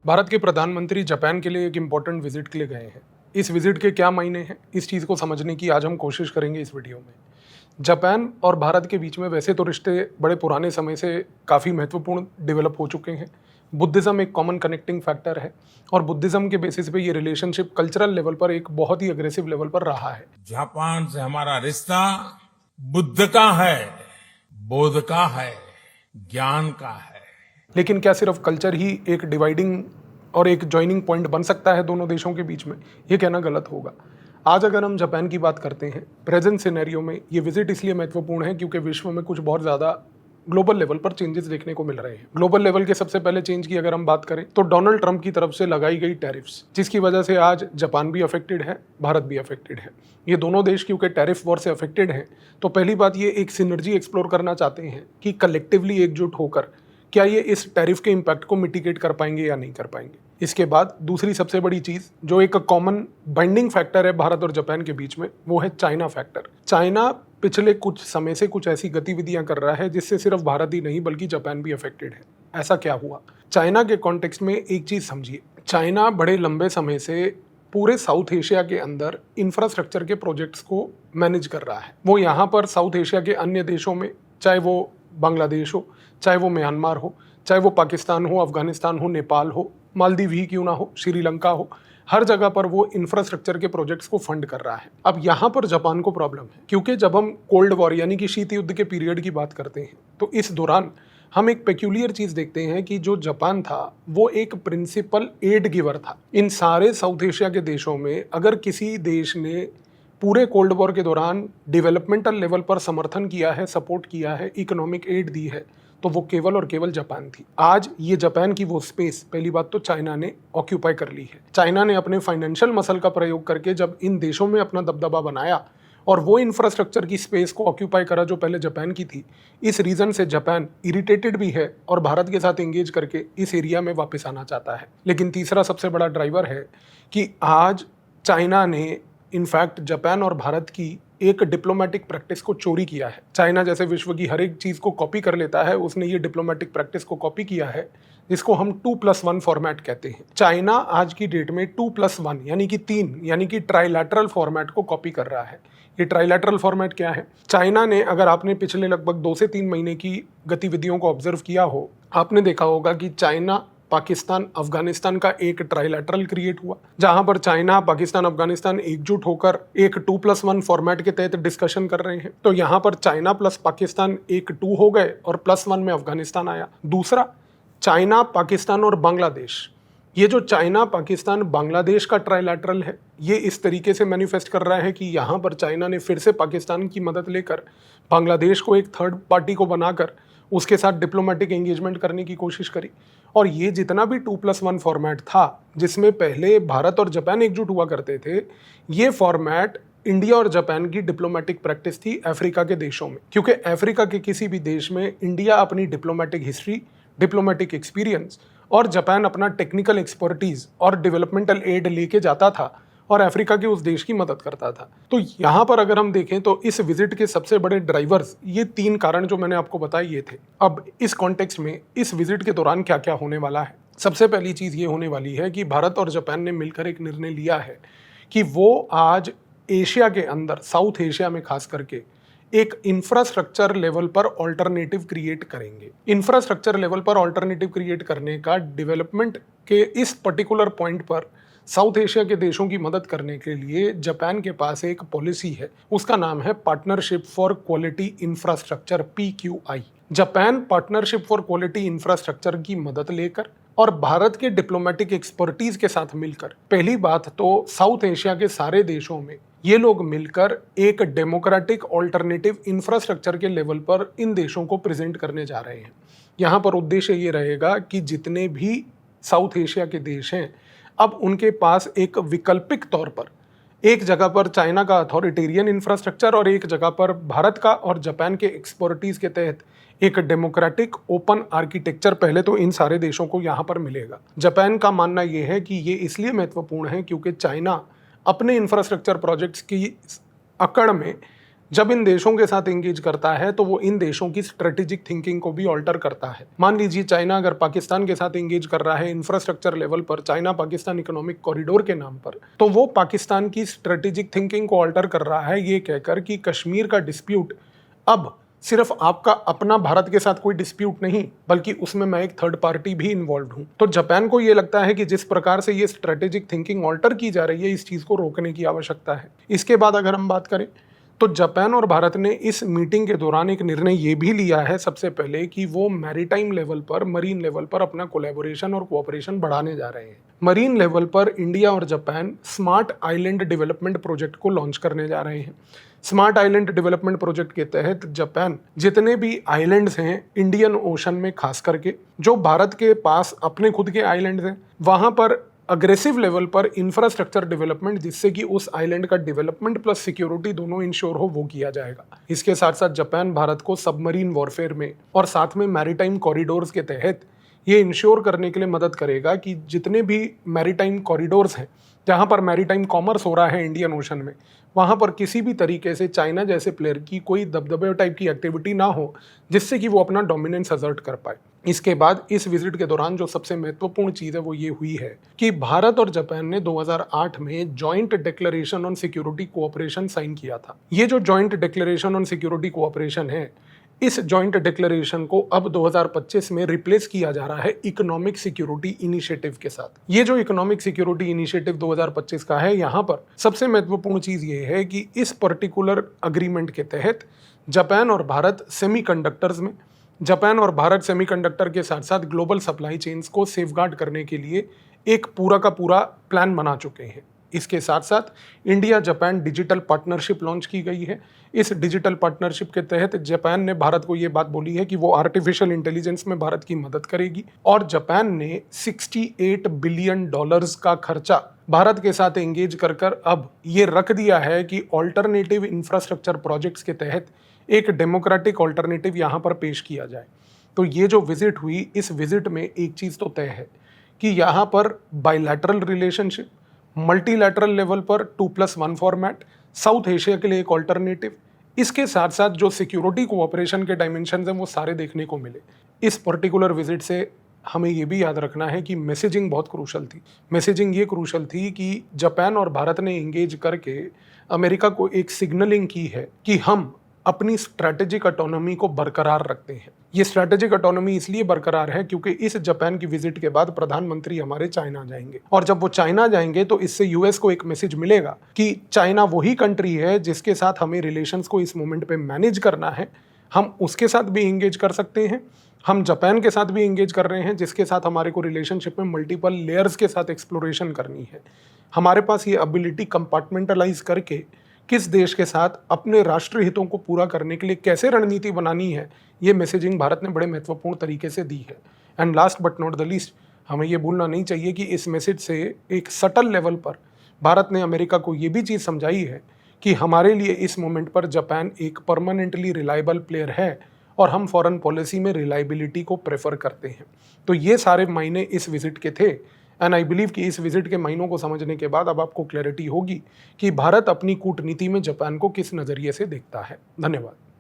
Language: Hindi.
भारत के प्रधानमंत्री जापान के लिए एक इम्पोर्टेंट विजिट के लिए गए हैं। इस विजिट के क्या मायने हैं, इस चीज़ को समझने की आज हम कोशिश करेंगे इस वीडियो में। जापान और भारत के बीच में वैसे तो रिश्ते बड़े पुराने समय से काफ़ी महत्वपूर्ण डेवलप हो चुके हैं। बुद्धिज़्म एक कॉमन कनेक्टिंग फैक्टर है और बुद्धिज़्म के बेसिस पे ये रिलेशनशिप कल्चरल लेवल पर एक बहुत ही अग्रेसिव लेवल पर रहा है। जापान से हमारा रिश्ता बुद्ध का है, बोध का है, ज्ञान का है। लेकिन क्या सिर्फ कल्चर ही एक डिवाइडिंग और एक जॉइनिंग पॉइंट बन सकता है दोनों देशों के बीच में? ये कहना गलत होगा। आज अगर हम जापान की बात करते हैं प्रेजेंट सिनेरियो में, ये विजिट इसलिए महत्वपूर्ण है क्योंकि विश्व में कुछ बहुत ज़्यादा ग्लोबल लेवल पर चेंजेस देखने को मिल रहे हैं। ग्लोबल लेवल के सबसे पहले चेंज की अगर हम बात करें तो डोनाल्ड ट्रंप की तरफ से लगाई गई टैरिफ्स, जिसकी वजह से आज जापान भी अफेक्टेड है, भारत भी अफेक्टेड है। ये दोनों देश क्योंकि टैरिफ वॉर से अफेक्टेड हैं, तो पहली बात ये एक सिनर्जी एक्सप्लोर करना चाहते हैं कि कलेक्टिवली एकजुट होकर क्या ये इस टैरिफ के इम्पैक्ट को मिटिगेट कर पाएंगे या नहीं कर पाएंगे। इसके बाद दूसरी सबसे बड़ी चीज़ जो एक कॉमन बाइंडिंग फैक्टर है भारत और जापान के बीच में, वो है चाइना फैक्टर। चाइना पिछले कुछ समय से कुछ ऐसी गतिविधियां कर रहा है जिससे सिर्फ भारत ही नहीं बल्कि जापान भी अफेक्टेड है। ऐसा क्या हुआ? चाइना के कॉन्टेक्स्ट में एक चीज़ समझिए, चाइना बड़े लंबे समय से पूरे साउथ एशिया के अंदर इंफ्रास्ट्रक्चर के प्रोजेक्ट्स को मैनेज कर रहा है। वो यहाँ पर साउथ एशिया के अन्य देशों में, चाहे वो बांग्लादेश हो, चाहे वो म्यांमार हो, चाहे वो पाकिस्तान हो, अफगानिस्तान हो, नेपाल हो, मालदीव ही क्यों ना हो, श्रीलंका हो, हर जगह पर वो इंफ्रास्ट्रक्चर के प्रोजेक्ट्स को फंड कर रहा है। अब यहाँ पर जापान को प्रॉब्लम है क्योंकि जब हम कोल्ड वॉर यानी कि शीत युद्ध के पीरियड की बात करते हैं तो इस दौरान हम एक पेक्यूलियर चीज देखते हैं कि जो जापान था वो एक प्रिंसिपल एड गिवर था। इन सारे साउथ एशिया के देशों में अगर किसी देश ने पूरे कोल्ड वॉर के दौरान डेवलपमेंटल लेवल पर समर्थन किया है, सपोर्ट किया है, इकोनॉमिक एड दी है, तो वो केवल और केवल जापान थी। आज ये जापान की वो स्पेस पहली बात तो चाइना ने ऑक्यूपाई कर ली है। चाइना ने अपने फाइनेंशियल मसल का प्रयोग करके जब इन देशों में अपना दबदबा बनाया और वो इंफ्रास्ट्रक्चर की स्पेस को ऑक्यूपाई करा जो पहले जापान की थी, इस रीजन से जापान इरिटेटेड भी है और भारत के साथ एंगेज करके इस एरिया में वापस आना चाहता है। लेकिन तीसरा सबसे बड़ा ड्राइवर है कि आज चाइना ने इनफैक्ट जापान और भारत की एक डिप्लोमेटिक प्रैक्टिस को चोरी किया है। चाइना जैसे विश्व की हर एक चीज़ को कॉपी कर लेता है, उसने ये डिप्लोमेटिक प्रैक्टिस को कॉपी किया है जिसको हम 2+1 फॉर्मेट कहते हैं। चाइना आज की डेट में 2+1 यानी कि 3 यानी कि ट्राइलैटरल फॉर्मेट को कॉपी कर रहा है। ये ट्राइलैटरल फॉर्मेट क्या है? चाइना ने, अगर आपने पिछले लगभग 2 से 3 महीने की गतिविधियों को ऑब्जर्व किया हो, आपने देखा होगा कि चाइना, पाकिस्तान, अफगानिस्तान का एक ट्राइलैटरल क्रिएट हुआ जहां पर चाइना, पाकिस्तान, अफगानिस्तान एकजुट होकर एक 2+1 फॉर्मेट के तहत डिस्कशन कर रहे हैं। तो यहां पर चाइना प्लस पाकिस्तान एक 2 हो गए और +1 में अफगानिस्तान आया। दूसरा, चाइना, पाकिस्तान और बांग्लादेश, ये जो चाइना, पाकिस्तान, बांग्लादेश का ट्राइलैटरल है, ये इस तरीके से मैनिफेस्ट कर रहा है कि यहाँ पर चाइना ने फिर से पाकिस्तान की मदद लेकर बांग्लादेश को एक थर्ड पार्टी को बनाकर उसके साथ डिप्लोमेटिक एंगेजमेंट करने की कोशिश करी। और ये जितना भी 2+1 फॉर्मेट था जिसमें पहले भारत और जापान एकजुट हुआ करते थे, ये फॉर्मेट इंडिया और जापान की डिप्लोमेटिक प्रैक्टिस थी अफ्रीका के देशों में, क्योंकि अफ्रीका के किसी भी देश में इंडिया अपनी डिप्लोमेटिक हिस्ट्री, डिप्लोमेटिक एक्सपीरियंस और जापान अपना टेक्निकल एक्सपर्टीज और डेवलपमेंटल एड लेके जाता था और अफ्रीका के उस देश की मदद करता था। तो यहाँ पर अगर हम देखें तो इस विजिट के सबसे बड़े ड्राइवर्स, ये 3 कारण जो मैंने आपको बताए ये थे। अब इस कॉन्टेक्स्ट में इस विजिट के दौरान क्या क्या होने वाला है? सबसे पहली चीज़ ये होने वाली है कि भारत और जापान ने मिलकर एक निर्णय लिया है कि वो आज एशिया के अंदर, साउथ एशिया में खास करके, एक इंफ्रास्ट्रक्चर लेवल पर ऑल्टरनेटिव क्रिएट करेंगे। इंफ्रास्ट्रक्चर लेवल पर ऑल्टरनेटिव क्रिएट करने का डेवलपमेंट के इस पर्टिकुलर पॉइंट पर साउथ एशिया के देशों की मदद करने के लिए जापान के पास एक पॉलिसी है, उसका नाम है partnership for quality infrastructure, PQI। Japan partnership for quality infrastructure की मदद लेकर और भारत के डिप्लोमेटिक एक्सपर्टीज के साथ मिलकर, पहली बात तो साउथ एशिया के सारे देशों में ये लोग मिलकर एक डेमोक्रेटिक ऑल्टरनेटिव इंफ्रास्ट्रक्चर के लेवल पर इन देशों को प्रेजेंट करने जा रहे हैं। यहाँ पर उद्देश्य ये रहेगा कि जितने भी साउथ एशिया के देश हैं, अब उनके पास एक वैकल्पिक तौर पर एक जगह पर चाइना का अथॉरिटेरियन इंफ्रास्ट्रक्चर और एक जगह पर भारत का और जापान के एक्सपर्टीज के तहत एक डेमोक्रेटिक ओपन आर्किटेक्चर पहले तो इन सारे देशों को यहाँ पर मिलेगा। जापान का मानना ये है कि ये इसलिए महत्वपूर्ण है क्योंकि चाइना अपने इंफ्रास्ट्रक्चर प्रोजेक्ट्स की अकड़ में जब इन देशों के साथ एंगेज करता है तो वो इन देशों की स्ट्रेटेजिक थिंकिंग को भी ऑल्टर करता है। मान लीजिए चाइना अगर पाकिस्तान के साथ एंगेज कर रहा है इंफ्रास्ट्रक्चर लेवल पर, चाइना पाकिस्तान इकोनॉमिक कॉरिडोर के नाम पर, तो वो पाकिस्तान की स्ट्रेटेजिक थिंकिंग को ऑल्टर कर रहा है ये कहकर कि कश्मीर का डिस्प्यूट अब सिर्फ आपका अपना भारत के साथ कोई डिस्प्यूट नहीं, बल्कि उसमें मैं एक थर्ड पार्टी भी इन्वॉल्व हूं। तो जापान को ये लगता है कि जिस प्रकार से ये स्ट्रेटेजिक थिंकिंग ऑल्टर की जा रही है, इस चीज को रोकने की आवश्यकता है। इसके बाद अगर हम बात करें तो जापान और भारत ने इस मीटिंग के दौरान एक निर्णय ये भी लिया है सबसे पहले कि वो मैरीटाइम लेवल पर, मरीन लेवल पर अपना कोलैबोरेशन और कोऑपरेशन बढ़ाने जा रहे हैं। मरीन लेवल पर इंडिया और Japan smart island development project को लॉन्च करने जा रहे हैं। स्मार्ट आइलैंड डेवलपमेंट प्रोजेक्ट के तहत जापान जितने भी आइलैंड्स हैं इंडियन ओशन में, खास करके जो भारत के पास अपने खुद के आइलैंड्स हैं, वहां पर अग्रेसिव लेवल पर इंफ्रास्ट्रक्चर डेवलपमेंट, जिससे कि उस आइलैंड का डेवलपमेंट प्लस सिक्योरिटी दोनों इंश्योर हो, वो किया जाएगा। इसके साथ साथ जापान भारत को सबमरीन वॉरफेयर में और साथ में मैरीटाइम कॉरिडोर्स के तहत ये इंश्योर करने के लिए मदद करेगा कि जितने भी मैरीटाइम कॉरिडोर्स हैं जहां पर मैरीटाइम कॉमर्स हो रहा है इंडियन ओशन में, वहां पर किसी भी तरीके से चाइना जैसे प्लेयर की कोई दबदबे टाइप की एक्टिविटी ना हो, जिससे कि वो अपना डोमिनेंस असर्ट कर पाए। इसके बाद इस विजिट के दौरान जो सबसे महत्वपूर्ण चीज है वो ये हुई है कि भारत और जापान ने 2008 में joint declaration on security cooperation sign किया था। ये जो joint declaration on security cooperation है, इस जॉइंट डिक्लेरेशन को अब 2025 में रिप्लेस किया जा रहा है इकोनॉमिक सिक्योरिटी इनिशिएटिव के साथ। ये जो इकोनॉमिक सिक्योरिटी इनिशिएटिव 2025 का है, यहाँ पर सबसे महत्वपूर्ण चीज ये है कि इस पर्टिकुलर अग्रीमेंट के तहत जापान और भारत सेमीकंडक्टर्स में, जापान और भारत सेमीकंडक्टर के साथ साथ ग्लोबल सप्लाई चेन्स को सेफगार्ड करने के लिए एक पूरा का पूरा प्लान बना चुके हैं। इसके साथ साथ India Japan digital partnership launch की गई है। इस डिजिटल पार्टनरशिप के तहत जापान ने भारत को ये बात बोली है कि वो आर्टिफिशियल इंटेलिजेंस में भारत की मदद करेगी, और जापान ने $68 बिलियन का खर्चा भारत के साथ एंगेज कर अब ये रख दिया है कि ऑल्टरनेटिव इंफ्रास्ट्रक्चर प्रोजेक्ट्स के तहत एक डेमोक्रेटिक ऑल्टरनेटिव यहाँ पर पेश किया जाए। तो ये जो विजिट हुई, इस विजिट में एक चीज़ तो तय है कि यहाँ पर बायलैटरल रिलेशनशिप, मल्टीलैटरल लेवल पर 2+1 फॉर्मेट, साउथ एशिया के लिए एक ऑल्टरनेटिव, इसके साथ साथ जो सिक्योरिटी कोऑपरेशन के डायमेंशन हैं वो सारे देखने को मिले। इस पर्टिकुलर विजिट से हमें ये भी याद रखना है कि मैसेजिंग बहुत क्रूशल थी। मैसेजिंग ये क्रूशल थी कि जापान और भारत ने एंगेज करके अमेरिका को एक सिग्नलिंग की है कि हम अपनी स्ट्रैटेजिक ऑटोनॉमी को बरकरार रखते हैं। ये स्ट्रैटेजिक ऑटोनॉमी इसलिए बरकरार है क्योंकि इस जापान की विजिट के बाद प्रधानमंत्री हमारे चाइना जाएंगे, और जब वो चाइना जाएंगे तो इससे यूएस को एक मैसेज मिलेगा कि चाइना वही कंट्री है जिसके साथ हमें रिलेशंस को इस मोमेंट पे मैनेज करना है। हम उसके साथ भी एंगेज कर सकते हैं, हम जापान के साथ भी एंगेज कर रहे हैं जिसके साथ हमारे को रिलेशनशिप में मल्टीपल लेयर्स के साथ एक्सप्लोरेशन करनी है। हमारे पास ये एबिलिटी कंपार्टमेंटलाइज करके किस देश के साथ अपने राष्ट्रीय हितों को पूरा करने के लिए कैसे रणनीति बनानी है, ये मैसेजिंग भारत ने बड़े महत्वपूर्ण तरीके से दी है। And last but not the least, हमें ये भूलना नहीं चाहिए कि इस मैसेज से एक सटल लेवल पर भारत ने अमेरिका को ये भी चीज़ समझाई है कि हमारे लिए इस मोमेंट पर जापान एक परमानेंटली रिलायबल प्लेयर है और हम फॉरेन पॉलिसी में रिलायबिलिटी को प्रेफर करते हैं। तो ये सारे मायने इस विजिट के थे, एंड आई बिलीव कि इस विजिट के मायनों को समझने के बाद अब आपको क्लैरिटी होगी कि भारत अपनी कूटनीति में जापान को किस नज़रिए से देखता है। धन्यवाद।